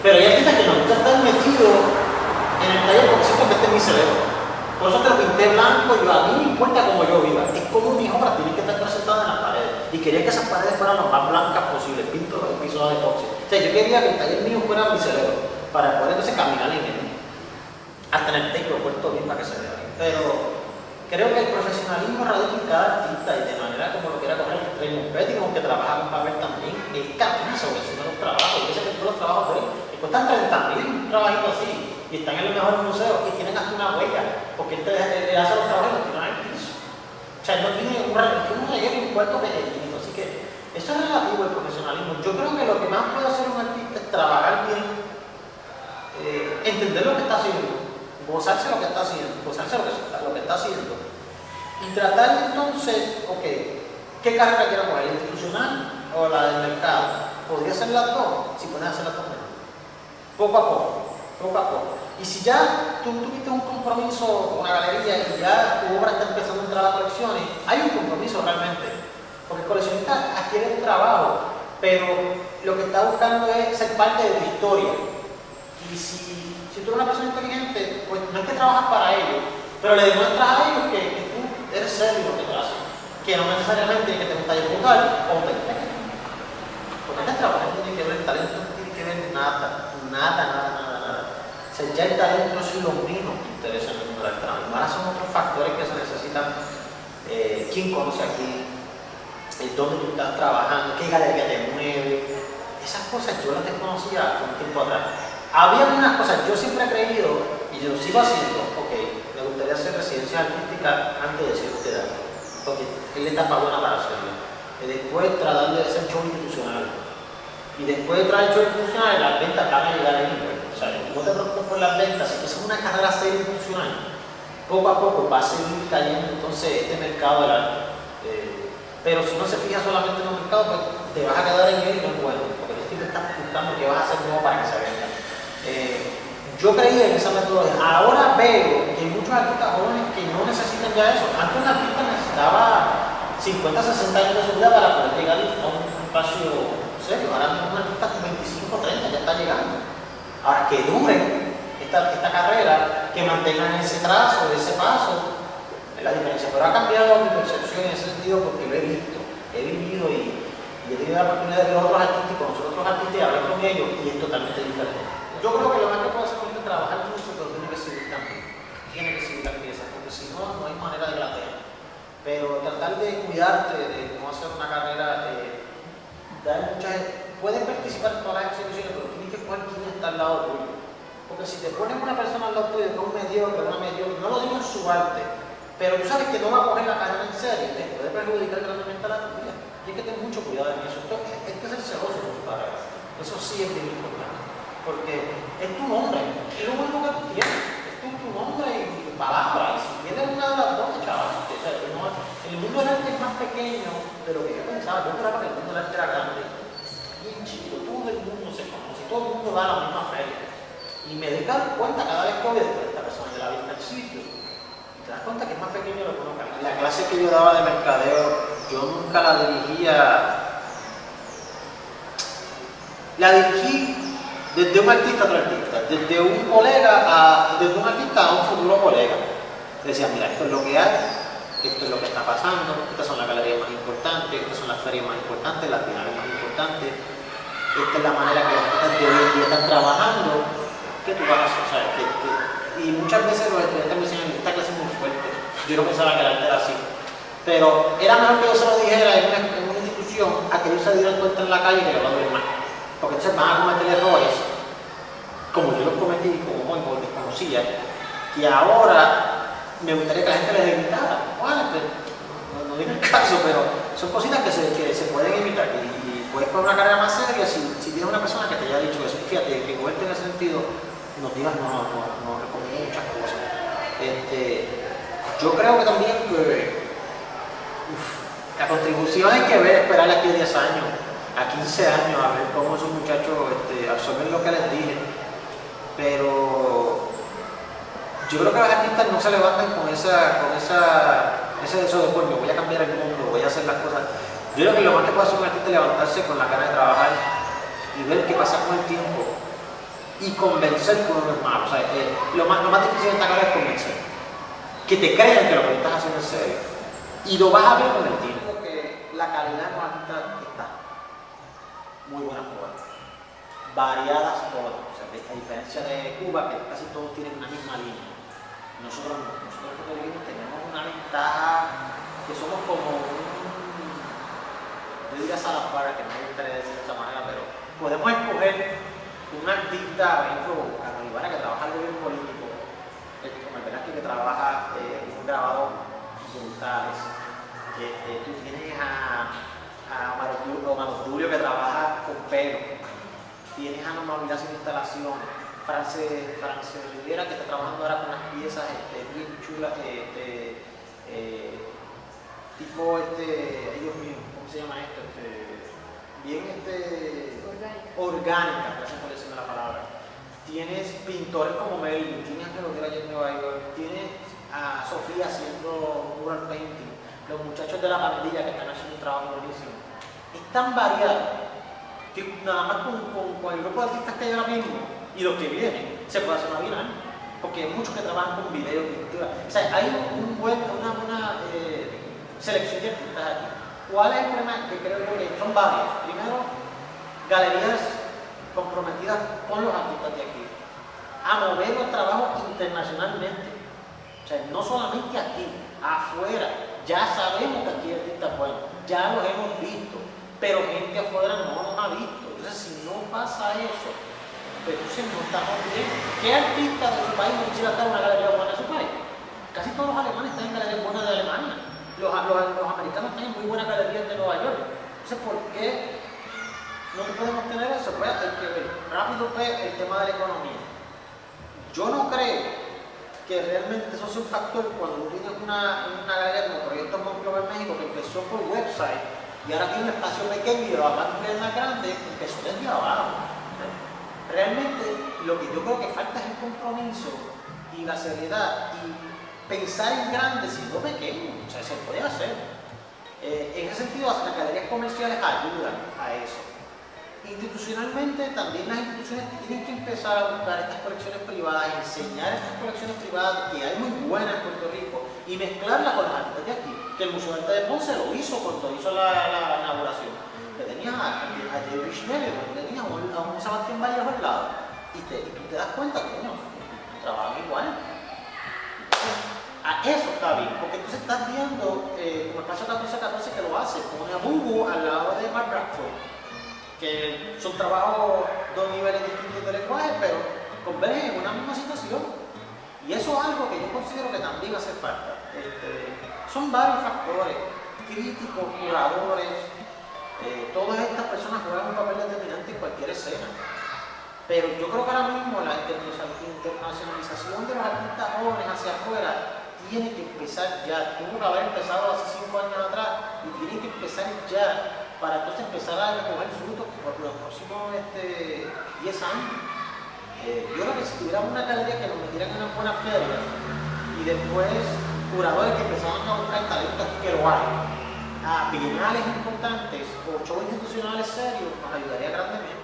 Pero hay artistas que no gusta estar metido en el taller porque simplemente es mi cerebro. Por eso te lo pinté blanco y a mí no importa cómo yo viva. Es como mis obras tienen que estar presentadas en las paredes. Y quería que esas paredes fueran lo más blancas posible. Pinto los pisos de epoxi. O sea, yo quería que el taller mío fuera mi cerebro. Para poder entonces caminar en él. Hasta en el texto puesto bien para que se vea bien. Pero creo que el profesionalismo radica en cada artista y de manera como lo quiera coger Raymond Petty, como que trabaja con papel también, él camina sobre encima de los trabajos. Yo sé que todos los trabajos de él cuestan 30.000 un trabajito así y están en los mejores museos y tienen hasta una huella, porque él hace los trabajos y los tiene en el piso. O sea, no tiene un relleno y un cuarto pequeñito, así que eso es relativo al profesionalismo. Yo creo que lo que más puede hacer un artista es trabajar bien, entender lo que está haciendo, gozarse lo que está haciendo, gozarse lo que está haciendo y tratar entonces, ok, ¿qué carrera quiero coger? ¿La institucional o la del mercado? ¿Podría ser las dos? Si puedes hacer las dos, poco a poco, poco a poco. Y si ya tú tuviste un compromiso con la galería y ya tu obra está empezando a entrar a colecciones, hay un compromiso realmente, porque el coleccionista adquiere un trabajo, pero lo que está buscando es ser parte de tu historia. Y si tú eres una persona inteligente, pues no es que trabajas para ellos, pero le demuestras a ellos que tú eres serio en lo que te haces, que no necesariamente tiene que tener un taller brutal o un taller técnico. Porque este trabajo no tiene que ver, el talento no tiene que ver nada. O sea, ya el talento es lo menos que interesa en el mundo del trabajo. Ahora son otros factores que se necesitan. ¿Quién conoce aquí? ¿Dónde tú estás trabajando? ¿Qué galería te mueve? Esas cosas yo las desconocía hace un tiempo atrás. Había unas cosas, yo siempre he creído, y yo lo sigo haciendo, ok, me gustaría hacer residencia artística antes de cierta edad, porque es la etapa buena para hacerlo. Y después tratar de hacer show institucional. Y después de traer show institucional, las ventas van a llegar ahí. O sea, no te preocupes por las ventas, si es una carrera seria institucional, poco a poco va a seguir cayendo entonces este mercado del arte. Pero si no se fija solamente en los mercados, pues te vas a quedar en él y no es bueno, porque tú siempre estás buscando qué vas a hacer nuevo para que se venda. Yo creía en esa metodología. Ahora veo que hay muchos artistas jóvenes que no necesitan ya eso. Antes un artista necesitaba 50, 60 años de su vida para poder llegar a un espacio serio. Ahora un artista con 25, 30 ya está llegando. Ahora que duren esta carrera, que mantengan ese trazo, ese paso, es la diferencia. Pero ha cambiado mi percepción en ese sentido porque lo he visto, he vivido y he tenido la oportunidad de ver a otros artistas y conocer a otros artistas y hablar con ellos y es totalmente diferente. Yo creo que lo más que puedo hacer es trabajar mucho, pero tiene que seguir también. Tiene que seguir las piezas, porque si no, no hay manera de glatear. Pero tratar de cuidarte, de no hacer una carrera, puedes participar en todas las exhibiciones, pero tienes que coger quién está al lado tuyo. Porque si te pones una persona al lado tuyo, que es un mediocre, una mediocre, no lo digo en su arte, pero tú sabes que no va a coger la carrera en serio, te puede perjudicar grandemente a la tuya. Y hay que tener mucho cuidado en eso. Hay que ser celoso con tu carrera. Eso sí es bien importante. Porque es tu nombre, es lo único que tú tienes. Es tu nombre y palabra. Y si tienes una de las dos, chaval, el mundo del arte es más pequeño de lo que yo pensaba. Yo pensaba que el mundo del arte era grande. Bien chico, todo el mundo se conoce, todo el mundo va a la misma feria. Y me doy cuenta cada vez que voy después de esta persona de la vista al sitio. Y te das cuenta que es más pequeño de lo que uno cree. La clase que yo daba de mercadeo, yo nunca la dirigía. La dirigí desde un artista a otro artista, desde un artista a un futuro colega. Decía, mira, esto es lo que hay, esto es lo que está pasando, estas son las galerías más importantes, estas son las ferias más importantes, las finales más importantes, esta es la manera que los artistas de hoy en día están trabajando, ¿qué tú vas a hacer? O sea, y muchas veces los estudiantes me decían, esta clase es muy fuerte, yo no pensaba que el arte era así, pero era mejor que yo se lo dijera en una institución a que ellos se dieran cuenta en la calle y que lo van a ver más. Porque entonces van a cometer errores, como yo los cometí, como muy desconocía, y ahora me gustaría que la gente les evitara. Bueno, no digo el caso, pero son cositas que se pueden evitar. Y puedes poner una carrera más seria si tienes una persona que te haya dicho eso. Fíjate, que moverte en ese sentido, nos digas, no recomiendo muchas cosas. Yo creo que también la contribución hay que ver, esperar aquí a 10 años. A 15 años a ver cómo esos muchachos absorben lo que les dije, pero yo creo que los artistas no se levantan con ese deseo de pues me voy a cambiar el mundo, voy a hacer las cosas. Yo creo que lo más que puede hacer un artista es levantarse con la cara de trabajar y ver qué pasa con el tiempo. y convencer que uno no es malo. O sea, lo más difícil de esta carrera es convencer. Que te crean que lo que estás haciendo es serio. Y lo vas a ver con el tiempo. Que la calidad no alta está. Muy buenas todas. Variadas todas. O sea, a diferencia de Cuba, que casi todos tienen una misma línea. Nosotros los puertorriqueños tenemos una ventaja que somos como yo diría Salazar, que no me gustaría decir de esa manera, pero podemos escoger un artista, por ejemplo, Carlos Ibarra, que trabaja algo bien político, como el Velázquez, que trabaja un grabado brutales. Tú tienes a Omar Obdulio, que trabaja con pelo. Tienes a Norma Villas en instalaciones. France Rivera, que está trabajando ahora con unas piezas bien chulas, tipo, ay Dios mío, ¿cómo se llama esto? Bien orgánica, gracias por decirme la palabra. Tienes pintores como Melvin, tienes a Melodía allá en Nueva York, tienes a Sofía haciendo mural painting, los muchachos de la pandilla que están haciendo un trabajo buenísimo. Es tan variado que nada más con el grupo de artistas que hay ahora mismo y los que vienen, se puede hacer una bienal, porque hay muchos que trabajan con video, pintura. O sea, hay una buena selección de artistas aquí. ¿Cuál es el problema? Que creo yo que son varios. Primero, galerías comprometidas con los artistas de aquí, a mover los trabajos internacionalmente. O sea, no solamente aquí, afuera. Ya sabemos que aquí hay artistas buenos, ya los hemos visto, pero gente afuera no nos ha visto. Entonces, si no pasa eso, pero entonces no estamos bien. ¿Qué artista de su país no quisiera estar en una galería buena de su país? Casi todos los alemanes están en galerías buenas de Alemania. Los americanos están en muy buenas galerías de Nueva York. Entonces, ¿por qué no podemos tener eso? Pues hay que ver rápido el tema de la economía. Yo no creo que realmente eso sea un factor cuando tú tienes una galería como Proyecto Monclova en México, que empezó por website y ahora tiene un espacio pequeño y lo va a ampliar más grande, empezó desde abajo. Realmente lo que yo creo que falta es el compromiso y la seriedad y pensar en grande siendo pequeño. O sea, se puede hacer. En ese sentido, las galerías comerciales ayudan a eso. Institucionalmente, también las instituciones tienen que empezar a buscar estas colecciones privadas, enseñar estas colecciones privadas que hay muy buenas en Puerto Rico y mezclarlas con las artistas de aquí. Que el Museo de Arte de Ponce lo hizo cuando hizo la inauguración. Que tenías a David Schneider, que tenías a un Sebastián Vallejo al lado. Y tú te das cuenta que no, trabajan igual. A eso está bien, porque entonces estás viendo, como el paso 14-14 que lo hace, pone a Bubu al lado de Mark Bradford, que son trabajos, dos niveles distintos de lenguaje, pero convergen en una misma situación. Y eso es algo que yo considero que también hace falta. Son varios factores, críticos, curadores, todas estas personas juegan un papel determinante en cualquier escena. Pero yo creo que ahora mismo la internacionalización de los artistas jóvenes hacia afuera tiene que empezar ya. Tuvo que haber empezado hace 5 años atrás y tiene que empezar ya para entonces empezar a recoger frutos por los próximos 10 años. Yo creo que si tuviéramos una galería que nos metieran en unas buenas ferias y después curadores que empezaran a buscar talentos que lo hay, a bienales importantes o shows institucionales serios, nos ayudaría grandemente.